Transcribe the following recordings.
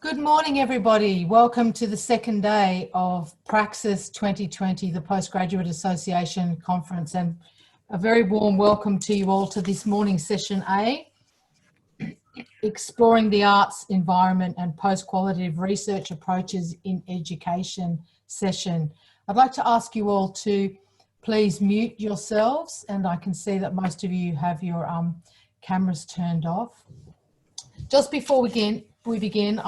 Good morning, everybody. Welcome to the second day of PRAXIS 2020, the Postgraduate Association Conference, and a very warm welcome to you all to this morning's session A, Exploring the Arts, Environment and Post-Qualitative Research Approaches in Education session. I'd like to ask you all to please mute yourselves, and I can see that most of you have your cameras turned off. Just before we begin,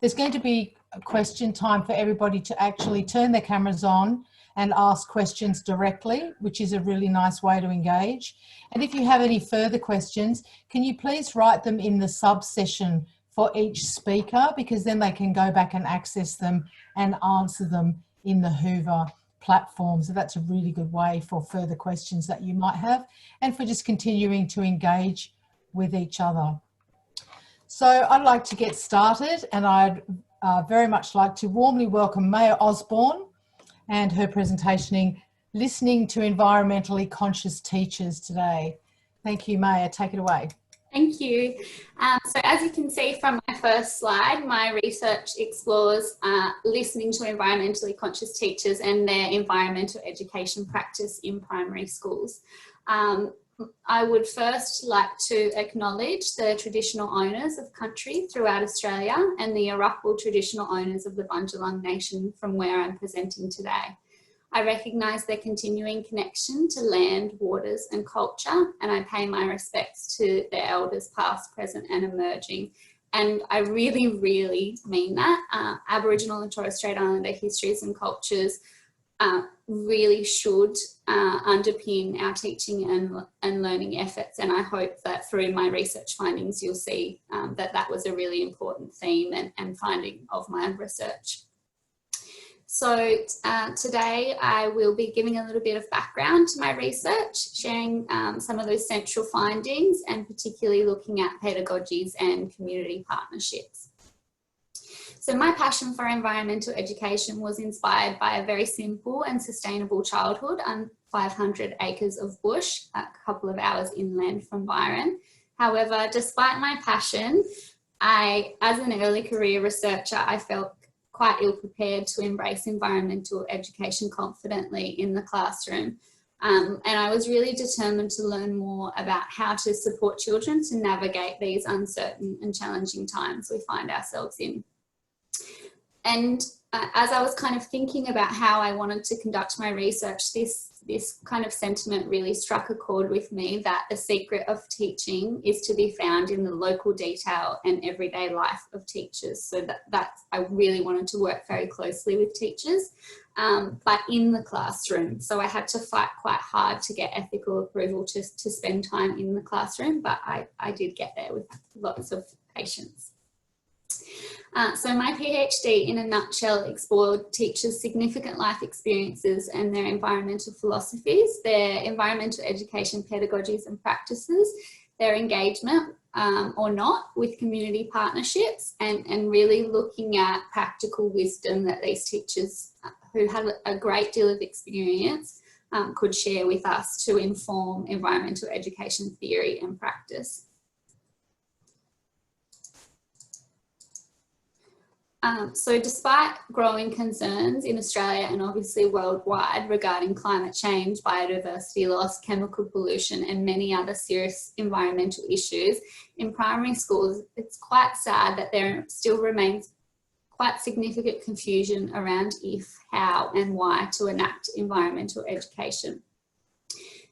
there's going to be a question time for everybody to actually turn their cameras on and ask questions directly, which is a really nice way to engage. And if you have any further questions, can you please write them in the sub-session for each speaker, because then they can go back and access them and answer them in the Hoover platform. So that's a really good way for further questions that you might have and for just continuing to engage with each other. So I'd like to get started, and I'd very much like to warmly welcome Maia Osborn and her presentation, Listening to Environmentally Conscious Teachers today. Thank you, Maia. Take it away. Thank you. So as you can see from my first slide, my research explores listening to environmentally conscious teachers and their environmental education practice in primary schools. I would first like to acknowledge the traditional owners of country throughout Australia and the Arakwal traditional owners of the Bundjalung Nation from where I'm presenting today. I recognise their continuing connection to land, waters and culture, and I pay my respects to their elders past, present and emerging. And I really, really mean that. Aboriginal and Torres Strait Islander histories and cultures really should underpin our teaching and learning efforts, and I hope that through my research findings you'll see that was a really important theme and finding of my research. So today I will be giving a little bit of background to my research, sharing some of those central findings and particularly looking at pedagogies and community partnerships. So my passion for environmental education was inspired by a very simple and sustainable childhood on 500 acres of bush, a couple of hours inland from Byron. However, despite my passion, as an early career researcher, I felt quite ill prepared to embrace environmental education confidently in the classroom. And I was really determined to learn more about how to support children to navigate these uncertain and challenging times we find ourselves in. And as I was kind of thinking about how I wanted to conduct my research, this kind of sentiment really struck a chord with me, that the secret of teaching is to be found in the local detail and everyday life of teachers. So that I really wanted to work very closely with teachers, but in the classroom. So I had to fight quite hard to get ethical approval to spend time in the classroom, but I did get there with lots of patience. So my PhD in a nutshell explored teachers' significant life experiences and their environmental philosophies, their environmental education pedagogies and practices, their engagement or not with community partnerships, and really looking at practical wisdom that these teachers who had a great deal of experience could share with us to inform environmental education theory and practice. So despite growing concerns in Australia and obviously worldwide regarding climate change, biodiversity loss, chemical pollution and many other serious environmental issues, in primary schools it's quite sad that there still remains quite significant confusion around if, how and why to enact environmental education.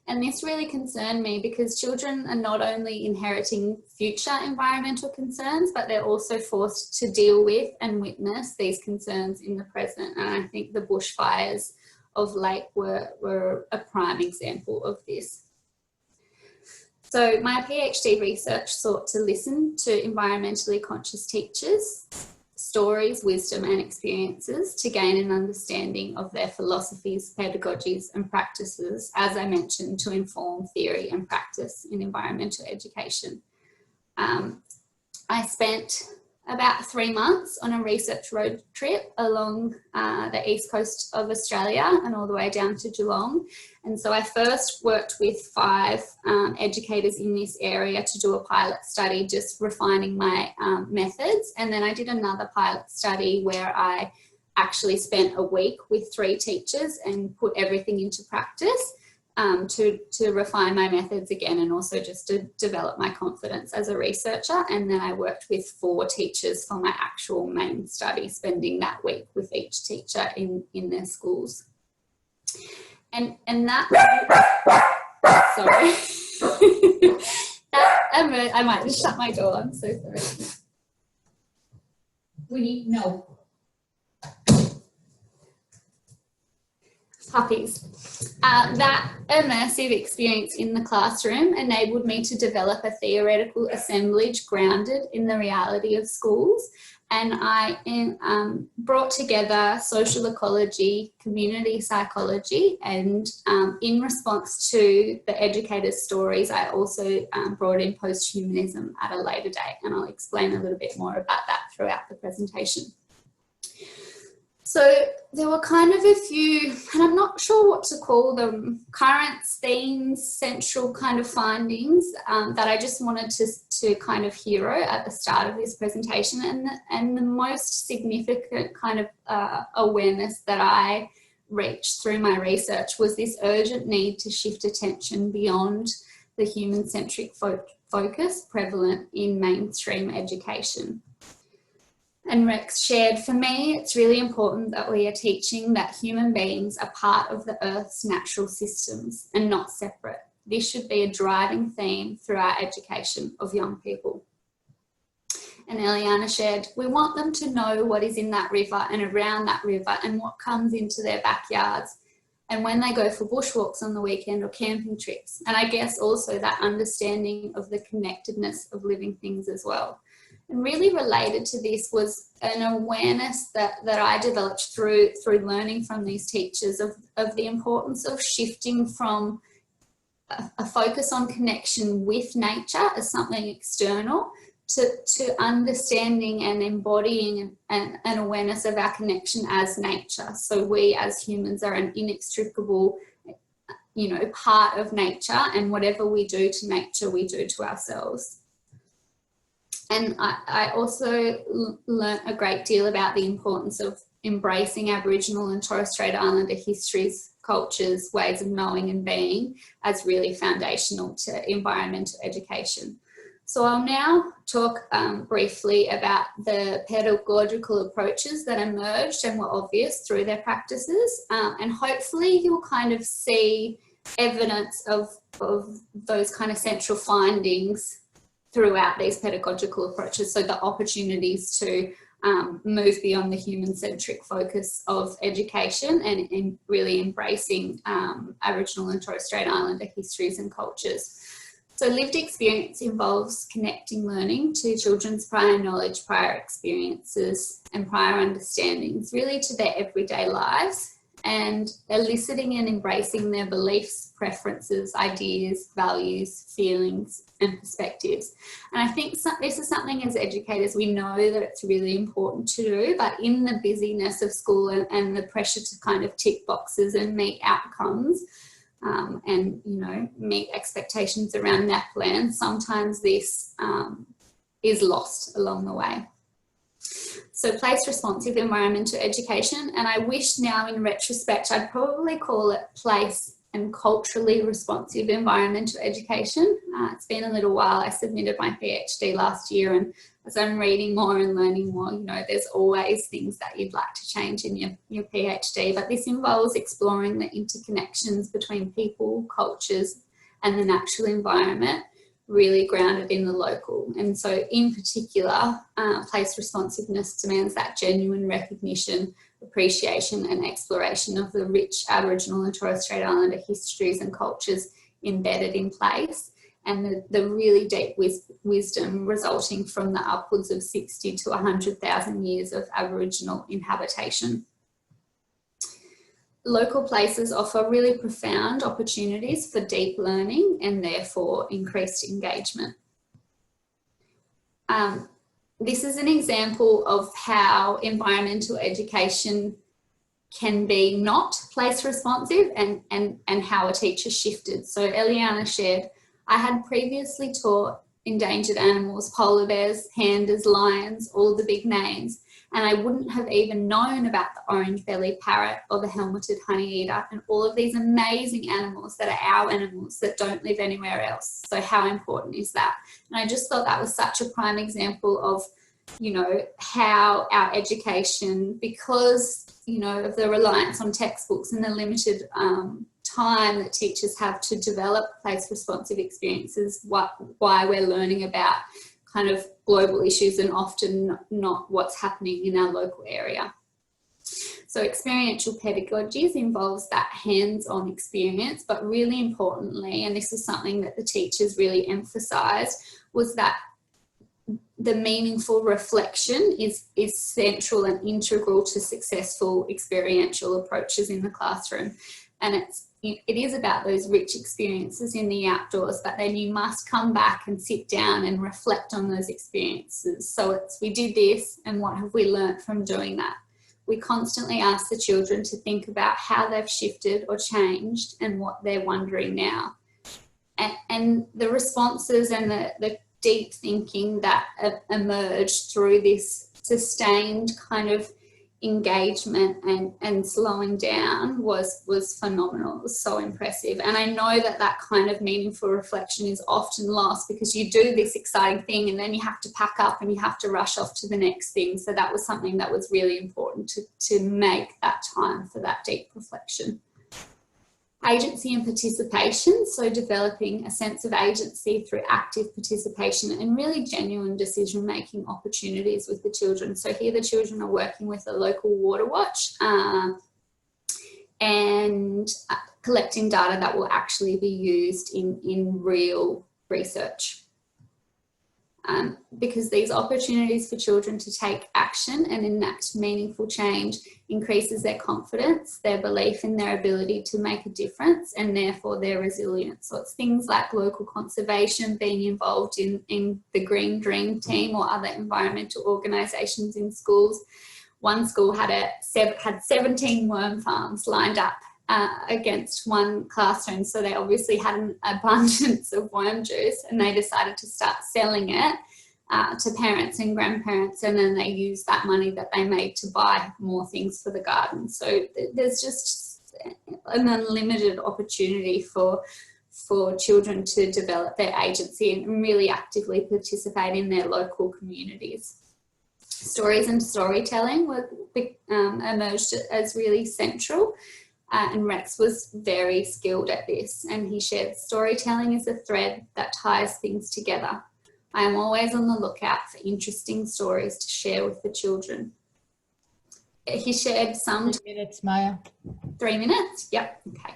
And this really concerned me because children are not only inheriting future environmental concerns, but they're also forced to deal with and witness these concerns in the present. And I think the bushfires of late were a prime example of this. So my PhD research sought to listen to environmentally conscious teachers, stories, wisdom and experiences to gain an understanding of their philosophies, pedagogies and practices, as I mentioned, to inform theory and practice in environmental education. I spent about 3 months on a research road trip along the east coast of Australia and all the way down to Geelong. And so I first worked with 5 educators in this area to do a pilot study, just refining my methods. And then I did another pilot study where I actually spent a week with 3 teachers and put everything into practice to refine my methods again, and also just to develop my confidence as a researcher. And then I worked with 4 teachers for my actual main study, spending that week with each teacher in their schools. And that, sorry, I might just shut my door, I'm so sorry. No. Puppies. That immersive experience in the classroom enabled me to develop a theoretical assemblage grounded in the reality of schools. And I brought together social ecology, community psychology, and in response to the educators' stories, I also brought in post-humanism at a later date, and I'll explain a little bit more about that throughout the presentation. So there were kind of a few, and I'm not sure what to call them, currents, themes, central kind of findings that I just wanted to kind of hero at the start of this presentation. And the most significant kind of awareness that I reached through my research was this urgent need to shift attention beyond the human-centric focus prevalent in mainstream education. And Rex shared, for me, it's really important that we are teaching that human beings are part of the Earth's natural systems and not separate. This should be a driving theme through our education of young people. And Eliana shared, we want them to know what is in that river and around that river and what comes into their backyards, and when they go for bushwalks on the weekend or camping trips. And I guess also that understanding of the connectedness of living things as well. And really related to this was an awareness that I developed through learning from these teachers of the importance of shifting from a focus on connection with nature as something external to understanding and embodying an awareness of our connection as nature. So we as humans are an inextricable, part of nature, and whatever we do to nature, we do to ourselves. And I also learnt a great deal about the importance of embracing Aboriginal and Torres Strait Islander histories, cultures, ways of knowing and being as really foundational to environmental education. So I'll now talk briefly about the pedagogical approaches that emerged and were obvious through their practices, and hopefully you'll kind of see evidence of those kind of central findings throughout these pedagogical approaches. So the opportunities to move beyond the human-centric focus of education and really embracing Aboriginal and Torres Strait Islander histories and cultures. So lived experience involves connecting learning to children's prior knowledge, prior experiences and prior understandings, really to their everyday lives, and eliciting and embracing their beliefs, preferences, ideas, values, feelings and perspectives. And I think this is something as educators we know that it's really important to do, but in the busyness of school and the pressure to kind of tick boxes and meet outcomes and meet expectations around that plan, sometimes this is lost along the way. So place responsive environmental education, and I wish now in retrospect I'd probably call it place and culturally responsive environmental education. It's been a little while. I submitted my PhD last year, and as I'm reading more and learning more, there's always things that you'd like to change in your PhD, but this involves exploring the interconnections between people, cultures and the natural environment, really grounded in the local. And so in particular, place responsiveness demands that genuine recognition, appreciation and exploration of the rich Aboriginal and Torres Strait Islander histories and cultures embedded in place, and the really deep wisdom resulting from the upwards of 60 to 100,000 years of Aboriginal inhabitation. Local places offer really profound opportunities for deep learning and therefore increased engagement. this is an example of how environmental education can be not place responsive and how a teacher shifted. So Eliana shared, I had previously taught endangered animals, polar bears, pandas, lions, all the big names, and I wouldn't have even known about the orange-bellied parrot or the helmeted honeyeater and all of these amazing animals that are our animals that don't live anywhere else. So how important is that? And I just thought that was such a prime example of, you know, how our education, because, you know, of the reliance on textbooks and the limited time that teachers have to develop place responsive experiences, why we're learning about kind of global issues and often not what's happening in our local area. So experiential pedagogies involves that hands-on experience, but really importantly, and this is something that the teachers really emphasised, was that the meaningful reflection is central and integral to successful experiential approaches in the classroom. And it is about those rich experiences in the outdoors, but then you must come back and sit down and reflect on those experiences. So we did this, and what have we learnt from doing that? We constantly ask the children to think about how they've shifted or changed and what they're wondering now. And the responses and the deep thinking that emerged through this sustained kind of engagement and slowing down was phenomenal. It was so impressive. And I know that kind of meaningful reflection is often lost because you do this exciting thing and then you have to pack up and you have to rush off to the next thing. So that was something that was really important to make that time for that deep reflection. Agency and participation, so developing a sense of agency through active participation and really genuine decision-making opportunities with the children. So here the children are working with a local water watch and collecting data that will actually be used in real research. Because these opportunities for children to take action and enact meaningful change increases their confidence, their belief in their ability to make a difference, and therefore their resilience. So it's things like local conservation, being involved in the Green Dream team or other environmental organisations in schools. One school had 17 worm farms lined up against one classroom, so they obviously had an abundance of worm juice, and they decided to start selling it to parents and grandparents, and then they used that money that they made to buy more things for the garden. So there's just an unlimited opportunity for children to develop their agency and really actively participate in their local communities. Stories and storytelling emerged as really central. And Rex was very skilled at this, and he shared, storytelling is a thread that ties things together. I am always on the lookout for interesting stories to share with the children. He shared some... 3 minutes, Maya. 3 minutes? Yep, okay.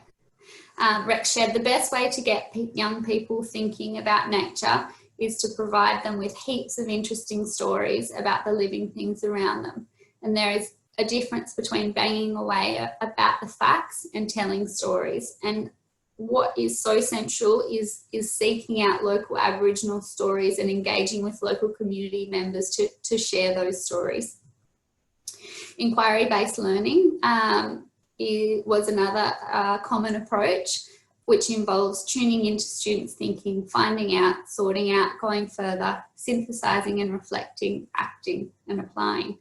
Rex shared, the best way to get young people thinking about nature is to provide them with heaps of interesting stories about the living things around them. And there is a difference between banging away about the facts and telling stories. And what is so central is seeking out local Aboriginal stories and engaging with local community members to share those stories. Inquiry-based learning was another common approach, which involves tuning into students' thinking, finding out, sorting out, going further, synthesising and reflecting, acting and applying.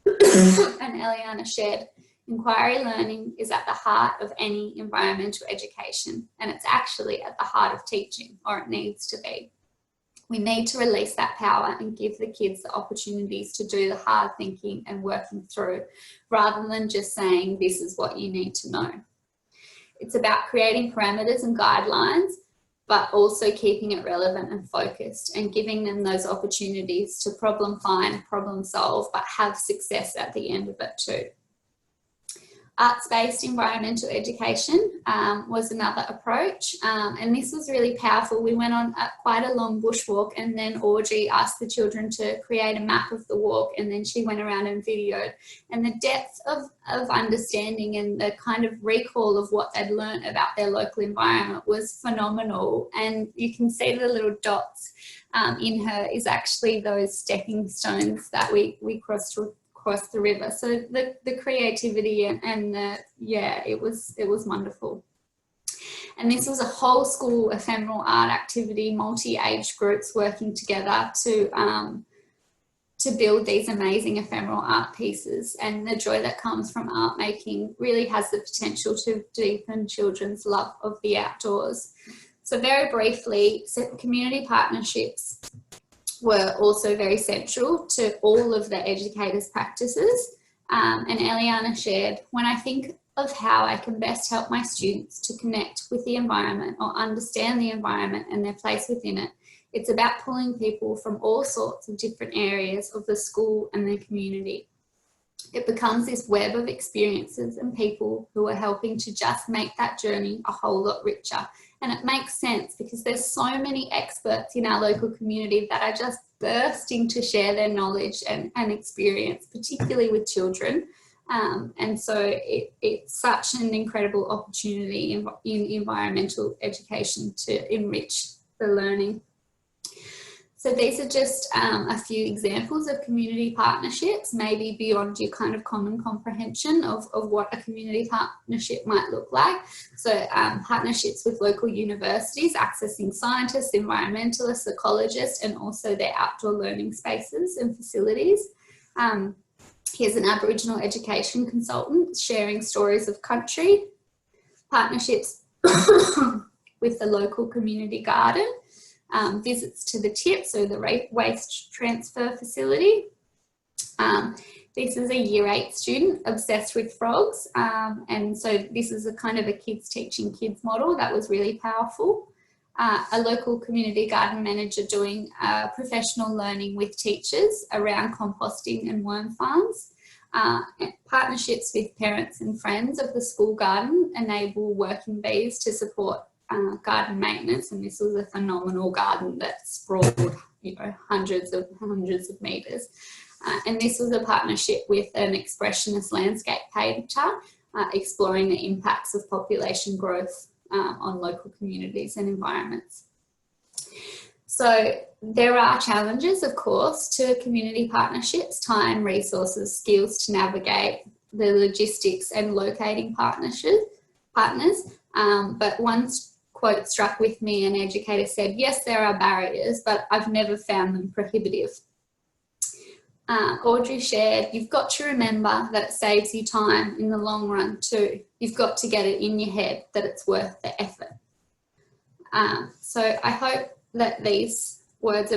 And Eliana shared, inquiry learning is at the heart of any environmental education, and it's actually at the heart of teaching, or it needs to be. We need to release that power and give the kids the opportunities to do the hard thinking and working through, rather than just saying this is what you need to know. It's about creating parameters and guidelines, but also keeping it relevant and focused and giving them those opportunities to problem find, problem solve, but have success at the end of it too. Arts-based environmental education was another approach, and this was really powerful. We went on quite a long bushwalk, and then Audrey asked the children to create a map of the walk, and then she went around and videoed. And the depth of understanding and the kind of recall of what they'd learned about their local environment was phenomenal. And you can see the little dots in her is actually those stepping stones that we crossed across the river. So the creativity and the, yeah, it was wonderful. And this was a whole school ephemeral art activity, multi-age groups working together to build these amazing ephemeral art pieces. And the joy that comes from art making really has the potential to deepen children's love of the outdoors. So very briefly, community partnerships were also very central to all of the educators' practices. And Eliana shared, when I think of how I can best help my students to connect with the environment or understand the environment and their place within it, it's about pulling people from all sorts of different areas of the school and the community. It becomes this web of experiences and people who are helping to just make that journey a whole lot richer. And it makes sense because there's so many experts in our local community that are just bursting to share their knowledge and experience, particularly with children. And so it's such an incredible opportunity in environmental education to enrich the learning. So these are just a few examples of community partnerships, maybe beyond your kind of common comprehension of what a community partnership might look like. So partnerships with local universities, accessing scientists, environmentalists, ecologists, and also their outdoor learning spaces and facilities. Here's an Aboriginal education consultant sharing stories of country. Partnerships with the local community garden. Visits to the tip, so the waste transfer facility. This is a year 8 student obsessed with frogs, and so this is a kind of a kids teaching kids model that was really powerful. A local community garden manager doing professional learning with teachers around composting and worm farms. Partnerships with parents and friends of the school garden enable working bees to support garden maintenance, and this was a phenomenal garden that sprawled, you know, hundreds of meters. And this was a partnership with an expressionist landscape painter, exploring the impacts of population growth on local communities and environments. So there are challenges, of course, to community partnerships: time, resources, skills to navigate the logistics and locating partners. But one quote struck with me. An educator said, yes, there are barriers, but I've never found them prohibitive. Audrey shared, you've got to remember that it saves you time in the long run too. You've got to get it in your head that it's worth the effort. So I hope that these words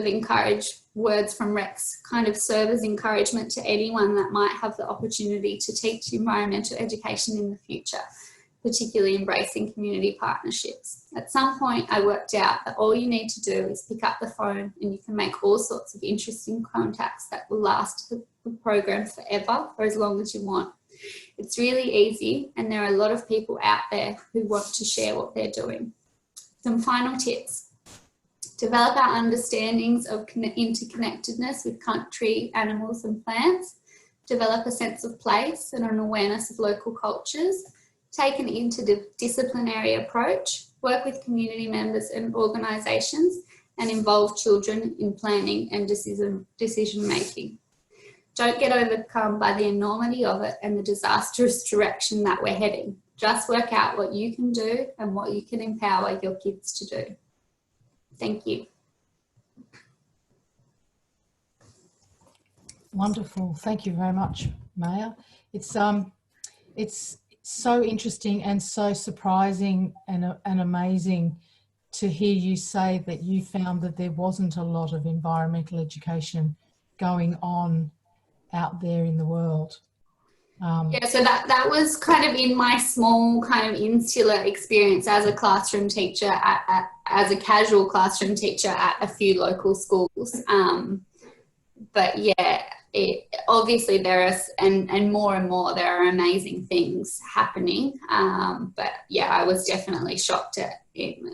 from Rex kind of serve as encouragement to anyone that might have the opportunity to teach environmental education in the future, particularly embracing community partnerships. At some point I worked out that all you need to do is pick up the phone and you can make all sorts of interesting contacts that will last the program forever or as long as you want. It's really easy, and there are a lot of people out there who want to share what they're doing. Some final tips. Develop our understandings of interconnectedness with country, animals and plants. Develop a sense of place and an awareness of local cultures. Take an interdisciplinary approach, work with community members and organisations, and involve children in planning and decision making. Don't get overcome by the enormity of it and the disastrous direction that we're heading. Just work out what you can do and what you can empower your kids to do. Thank you. Wonderful. Thank you very much, Maia. It's so interesting and so surprising and amazing to hear you say that you found that there wasn't a lot of environmental education going on out there in the world. Yeah, so that was kind of in my small kind of insular experience as a classroom teacher, as a casual classroom teacher at a few local schools. But yeah, obviously there are, and more there are amazing things happening, but yeah, I was definitely shocked at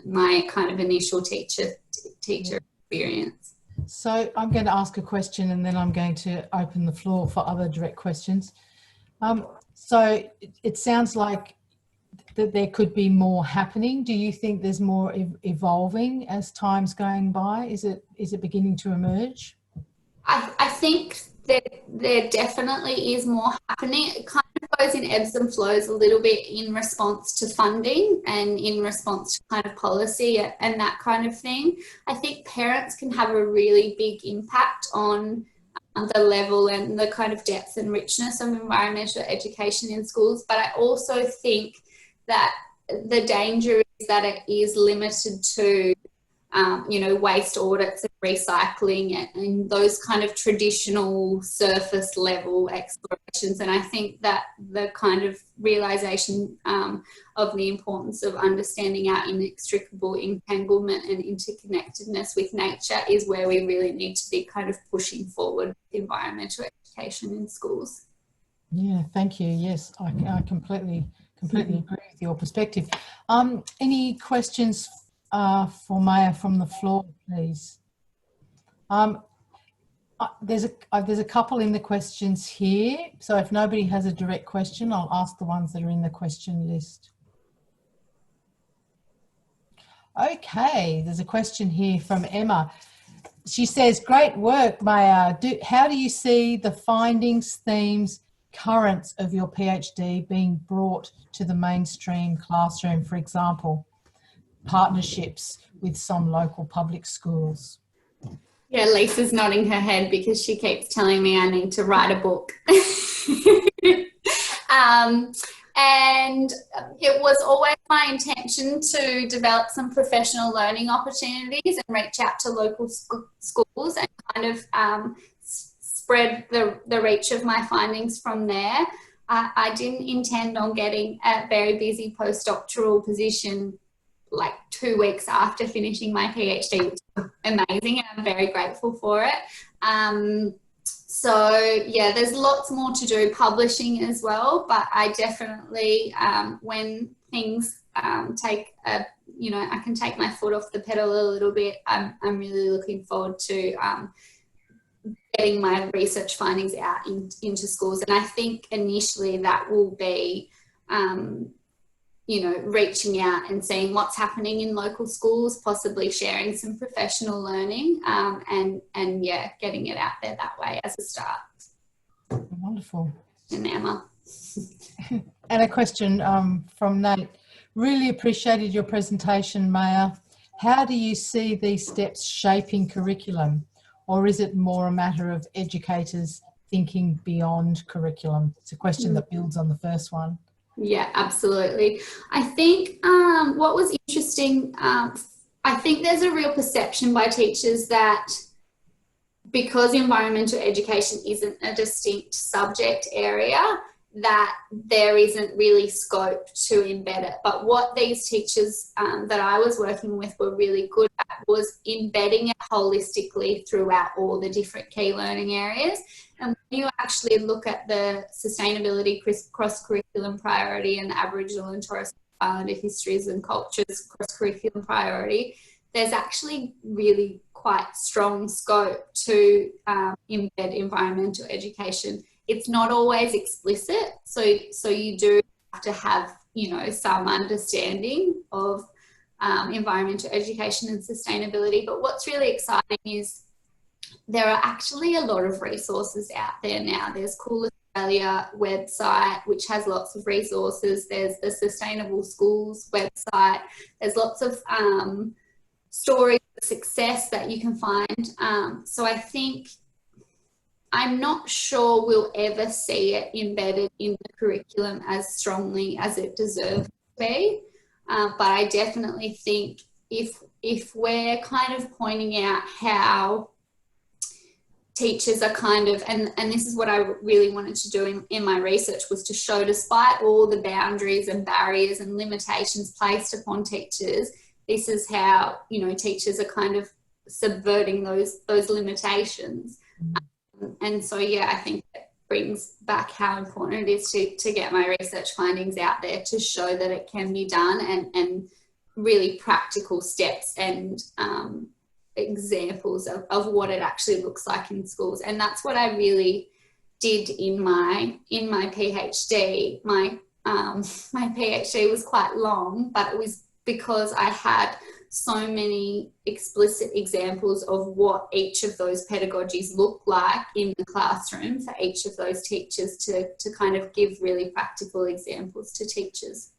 my kind of initial teacher experience. So I'm going to ask a question and then I'm going to open the floor for other direct questions. So it sounds like that there could be more happening. Do you think there's more evolving as time's going by? Is it beginning to emerge? I think that there definitely is more happening. It kind of goes in ebbs and flows a little bit in response to funding and in response to kind of policy and that kind of thing. I think parents can have a really big impact on the level and the kind of depth and richness of environmental education in schools. But I also think that the danger is that it is limited to waste audits and recycling and those kind of traditional surface level explorations. And I think that the kind of realisation of the importance of understanding our inextricable entanglement and interconnectedness with nature is where we really need to be kind of pushing forward environmental education in schools. Yeah, thank you. Yes, I completely agree with your perspective. Any questions for Maia from the floor, please? There's a couple in the questions here, so if nobody has a direct question, I'll ask the ones that are in the question list. Okay, there's a question here from Emma. She says, great work, Maia. How do you see the findings, themes, currents of your PhD being brought to the mainstream classroom, for example, partnerships with some local public schools? Yeah, Lisa's nodding her head because she keeps telling me I need to write a book. And it was always my intention to develop some professional learning opportunities and reach out to local schools and kind of spread the reach of my findings from there. I didn't intend on getting a very busy postdoctoral position like 2 weeks after finishing my PhD, which was amazing, and I'm very grateful for it. So yeah, there's lots more to do, publishing as well, but I definitely, when things take a, I can take my foot off the pedal a little bit, I'm really looking forward to getting my research findings out into schools. And I think initially that will be, reaching out and seeing what's happening in local schools, possibly sharing some professional learning, and yeah, getting it out there that way as a start. Wonderful. And Emma. And a question from Nate. Really appreciated your presentation, Maia. How do you see these steps shaping curriculum? Or is it more a matter of educators thinking beyond curriculum? It's a question that builds on the first one. Yeah, absolutely. I think what was interesting, I think there's a real perception by teachers that because environmental education isn't a distinct subject area, that there isn't really scope to embed it. But what these teachers that I was working with were really good at was embedding it holistically throughout all the different key learning areas. And when you actually look at the sustainability cross-curriculum priority and Aboriginal and Torres Strait Islander histories and cultures cross-curriculum priority, there's actually really quite strong scope to embed environmental education. It's not always explicit, so you do have to have, some understanding of environmental education and sustainability. But what's really exciting is there are actually a lot of resources out there now. There's Cool Australia website, which has lots of resources. There's the Sustainable Schools website. There's lots of stories of success that you can find. So I think, I'm not sure we'll ever see it embedded in the curriculum as strongly as it deserves to be. But I definitely think if we're kind of pointing out how teachers are kind of, and this is what I really wanted to do in my research, was to show despite all the boundaries and barriers and limitations placed upon teachers, this is how, teachers are kind of subverting those limitations. And so, yeah, I think it brings back how important it is to get my research findings out there to show that it can be done, and really practical steps and examples of what it actually looks like in schools. And that's what I really did in my PhD. My PhD was quite long, but it was because I had so many explicit examples of what each of those pedagogies look like in the classroom for each of those teachers to kind of give really practical examples to teachers.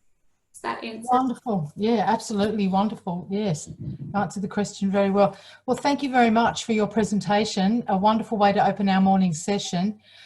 Does that answer? Wonderful. Yeah, absolutely wonderful. Yes, answered the question very well. Well, thank you very much for your presentation. A wonderful way to open our morning session.